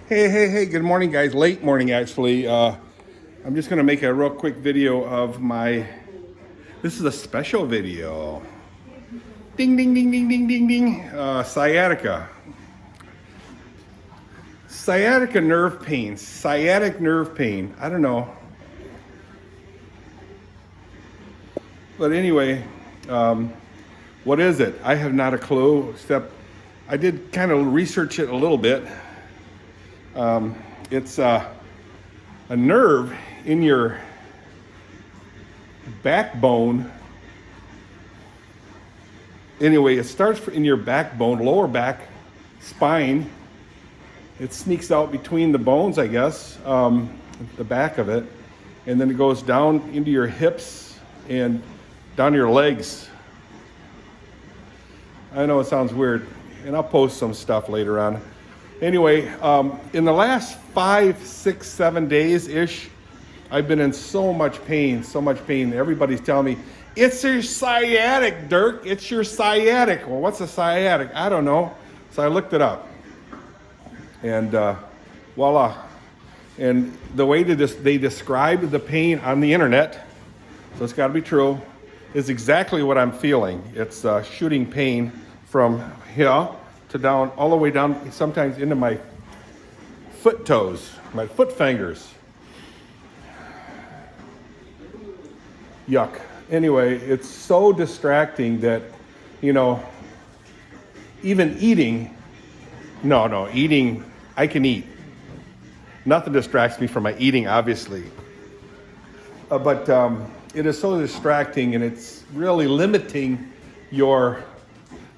Hey, good morning, guys. Late morning, actually. I'm just going to make a real quick video of my. This is a special video. Ding, ding, ding, ding, ding, ding, ding. Sciatica. Sciatica nerve pain. Sciatic nerve pain. I don't know. But anyway, what is it? I have not a clue, except I did kind of research it a little bit. It's a nerve in your backbone. Anyway, it starts in your backbone, lower back, spine. It sneaks out between the bones, I guess, the back of it, and then it goes down into your hips and down your legs. I know it sounds weird, and I'll post some stuff later on. Anyway, in the last 5, 6, 7 days-ish, I've been in so much pain. Everybody's telling me, it's your sciatic, Dirk. It's your sciatic. Well, what's a sciatic? I don't know. So I looked it up. And voila. And the way they describe the pain on the internet, so it's got to be true, is exactly what I'm feeling. It's shooting pain from here to down, all the way down, sometimes into my foot toes, my foot fingers. Yuck. Anyway, it's so distracting that, even eating, eating, I can eat. Nothing distracts me from my eating, obviously. But it is so distracting, and it's really limiting your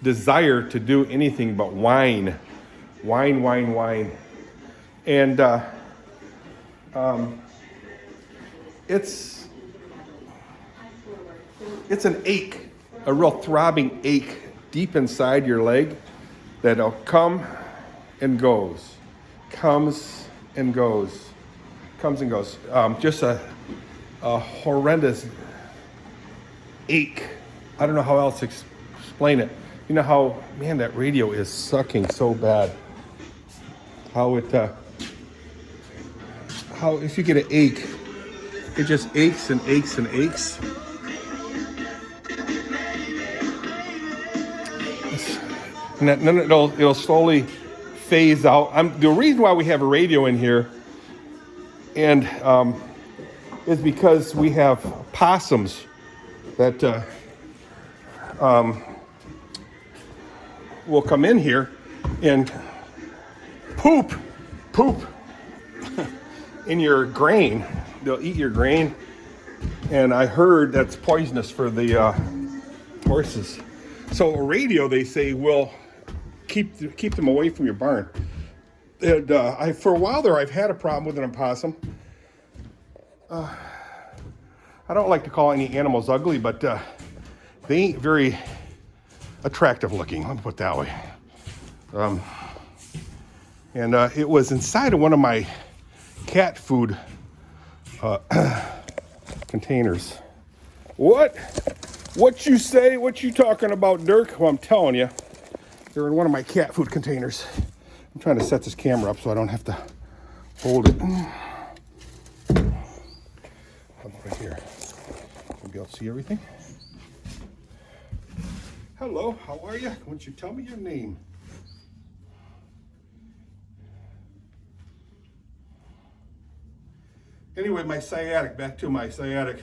desire to do anything but whine. And it's an ache, a real throbbing ache deep inside your leg that'll come and goes, comes and goes. Just a horrendous ache. I don't know how else to explain it. You know how, man, that radio is sucking so bad. How if you get an ache, it just aches and aches and aches. And then it'll slowly phase out. The reason why we have a radio in here and is because we have possums that will come in here and poop in your grain. They'll eat your grain, and I heard that's poisonous for the horses. So a radio, they say, will keep them away from your barn. And for a while there, I've had a problem with an opossum. I don't like to call any animals ugly, but they ain't very attractive looking. Let me put it that way. And it was inside of one of my cat food containers. What you say? What you talking about, Dirk? Well, I'm telling you, they're in one of my cat food containers. I'm trying to set this camera up so I don't have to hold it. How about right here? You'll be able to see everything. Hello, how are you? Why don't you tell me your name? Anyway, my sciatic, back to my sciatic.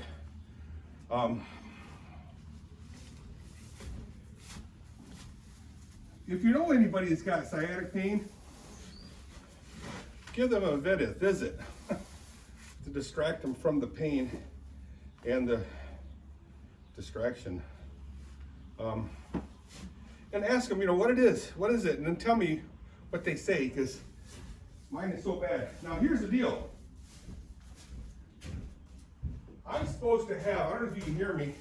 If you know anybody that's got sciatic pain, give them a visit to distract them from the pain and the distraction. And ask them, what it is, what is it? And then tell me what they say, because mine is so bad. Now, here's the deal. I'm supposed to have, I don't know if you can hear me,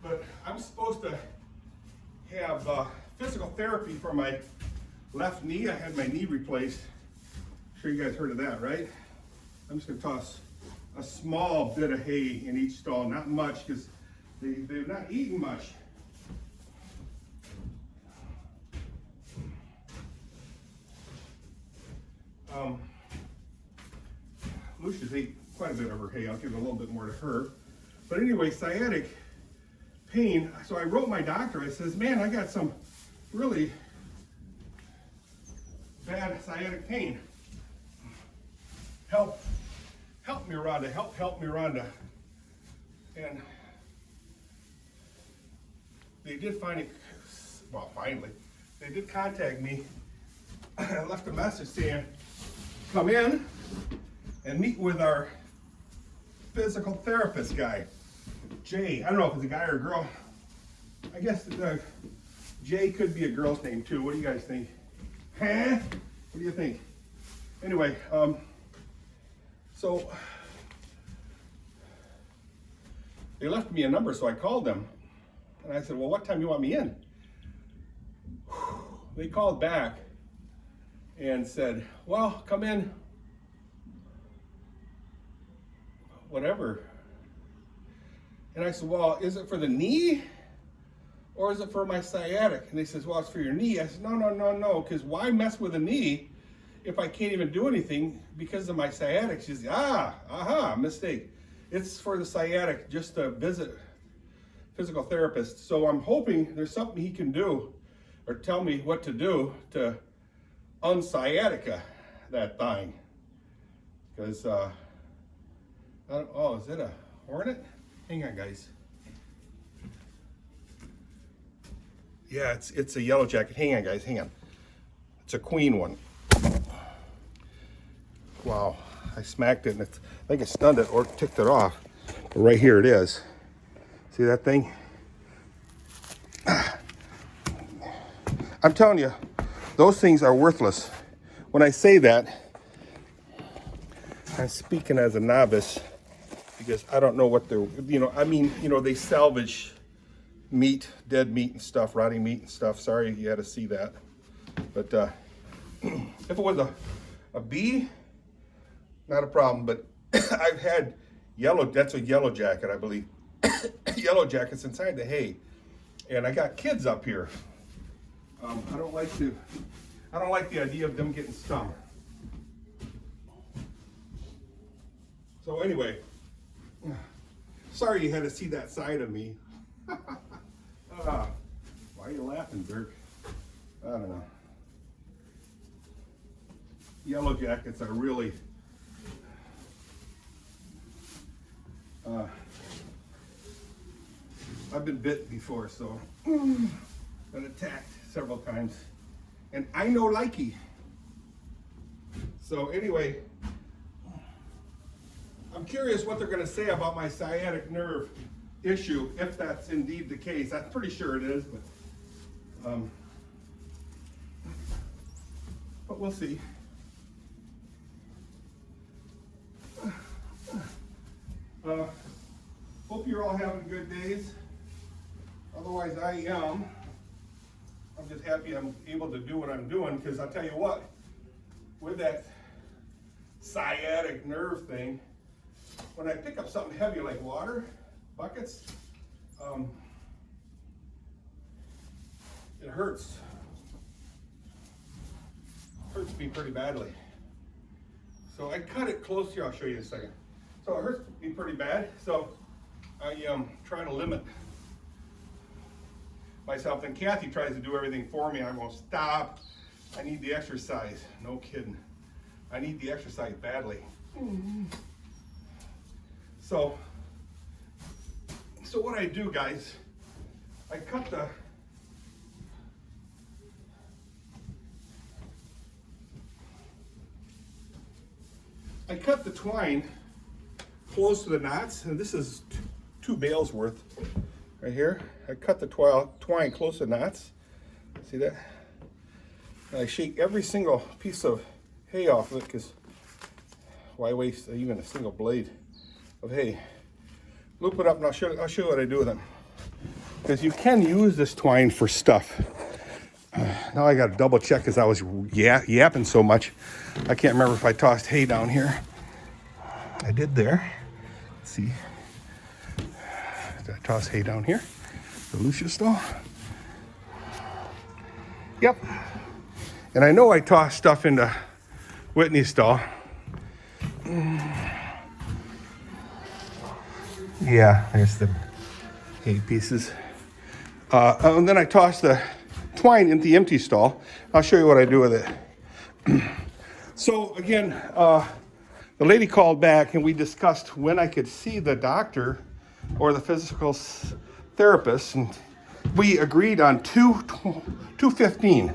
but I'm supposed to have physical therapy for my left knee. I had my knee replaced. I'm sure you guys heard of that, right? I'm just gonna toss a small bit of hay in each stall, not much, because they've not eaten much. Lucia's ate quite a bit of her hay. I'll give a little bit more to her. But anyway, sciatic pain. So I wrote my doctor. I says, man, I got some really bad sciatic pain. Help me, Rhonda. Help me, Rhonda. And they did finally they did contact me. I left a message saying, come in and meet with our physical therapist guy, Jay. I don't know if it's a guy or a girl. I guess Jay could be a girl's name too. What do you guys think? Huh? What do you think? Anyway, so they left me a number, so I called them. And I said, well, what time do you want me in? They called back and said, well, come in whatever. And I said, well, is it for the knee or is it for my sciatic? And they says, well, it's for your knee. I said, no, because why mess with the knee if I can't even do anything because of my sciatic? She says, mistake. It's for the sciatic, just to visit physical therapist. So I'm hoping there's something he can do or tell me what to do to unsciatica that thing. Because, oh, is it a hornet? Hang on, guys. Yeah, it's a yellow jacket. Hang on, guys, hang on. It's a queen one. Wow, I smacked it and I think it stunned it or ticked it off. But right here it is. See that thing? I'm telling you, those things are worthless. When I say that, I'm speaking as a novice because I don't know what they're, they salvage meat, dead meat and stuff, rotting meat and stuff. Sorry you had to see that. But if it was a bee, not a problem. But I've had that's a yellow jacket, I believe. Yellow jackets inside the hay. And I got kids up here. I don't like the idea of them getting stung. So anyway, sorry you had to see that side of me. Why are you laughing, Dirk? I don't know. Yellow jackets are really I've been bit before, so been attacked several times, and I know likey. So anyway, I'm curious what they're going to say about my sciatic nerve issue, if that's indeed the case. I'm pretty sure it is, but we'll see. Hope you're all having good days. Otherwise, I am. I'm just happy I'm able to do what I'm doing, because I'll tell you what, with that sciatic nerve thing, when I pick up something heavy like water, buckets, it hurts. Hurts me pretty badly. So I cut it close here, I'll show you in a second. So it hurts me pretty bad, so I try to limit myself. And Kathy tries to do everything for me. I won't stop. I need the exercise. No kidding. I need the exercise badly. So what I do, guys, I cut the twine close to the knots, and this is 2 bales worth right here. I cut the twine close to the knots. See that? And I shake every single piece of hay off of it, because why waste even a single blade of hay? Loop it up and I'll show you what I do with them. Because you can use this twine for stuff. Now I got to double check because I was yapping so much. I can't remember if I tossed hay down here. I did there. Let's see. Did I toss hay down here? The Lucia stall? Yep. And I know I tossed stuff into Whitney's stall. Yeah, there's the hay pieces. And then I toss the twine into the empty stall. I'll show you what I do with it. So again, the lady called back and we discussed when I could see the doctor or the physical therapist, and we agreed on 2:15.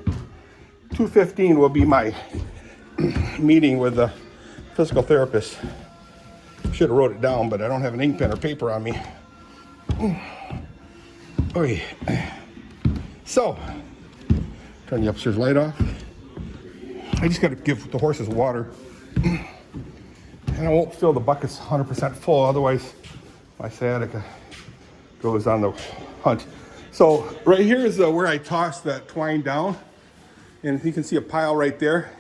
2:15 will be my meeting with the physical therapist. Should have wrote it down, but I don't have an ink pen or paper on me. Okay. So, turn the upstairs light off. I just got to give the horses water. And I won't fill the buckets 100% full, otherwise my sciatica goes on the hunt. So right here is where I toss that twine down. And you can see a pile right there.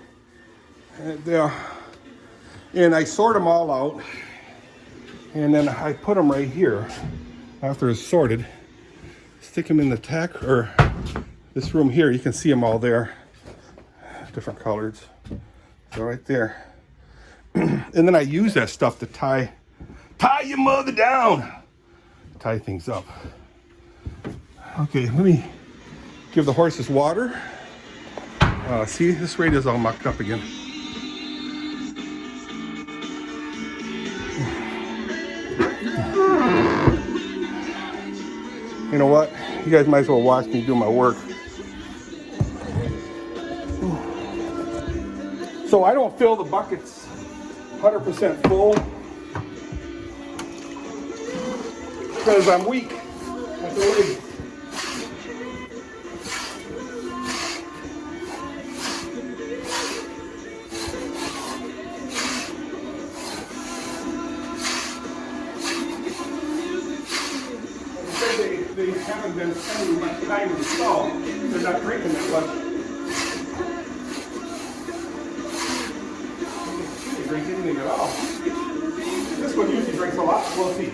And I sort them all out. And then I put them right here after it's sorted. Stick them in the tack, or this room here. You can see them all there. Different colors. So right there. And then I use that stuff to tie your mother down. Tie things up. Okay, let me give the horses water. See, this radio's all mucked up again. You know what? You guys might as well watch me do my work. So I don't fill the buckets 100% full because I'm weak at the legs. They haven't been spending much time in the stall. They're not drinking that much. They didn't drink anything at all. This one usually drinks a lot. We'll see.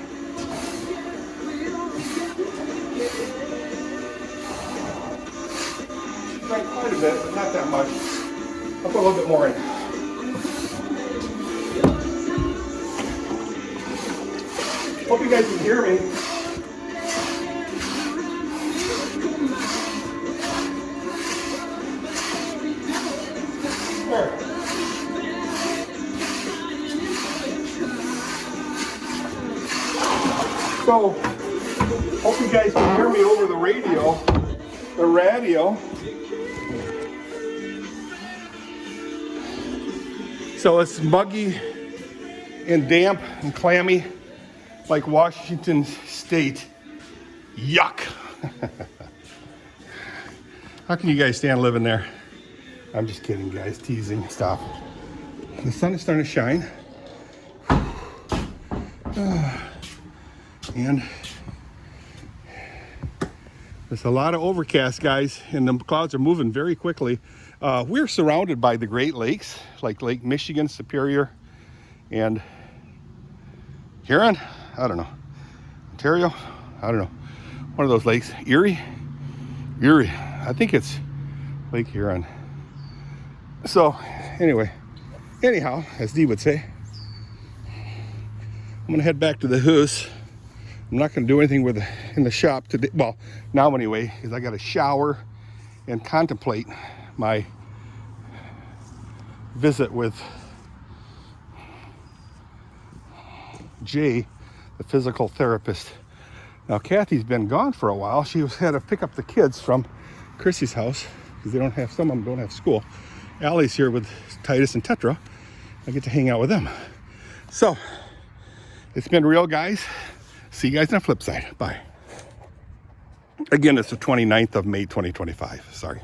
She drank quite a bit, but not that much. I'll put a little bit more in. Hope you guys can hear me. So, hope you guys can hear me over the radio. So it's muggy and damp and clammy like Washington State. Yuck. How can you guys stand living there? I'm just kidding, guys. Teasing. Stop. The sun is starting to shine. And there's a lot of overcast, guys, and the clouds are moving very quickly. We're surrounded by the Great Lakes, like Lake Michigan, Superior, and Huron. I don't know. Ontario. I don't know. One of those lakes. Erie. I think it's Lake Huron. So, anyhow, as Dee would say, I'm gonna head back to the house. I'm not going to do anything in the shop today. Well, now anyway, because I got to shower and contemplate my visit with Jay, the physical therapist. Now, Kathy's been gone for a while. She had to pick up the kids from Chrissy's house because some of them don't have school. Allie's here with Titus and Tetra. I get to hang out with them. So, it's been real, guys. See you guys on the flip side. Bye. Again, it's the 29th of May, 2025. Sorry.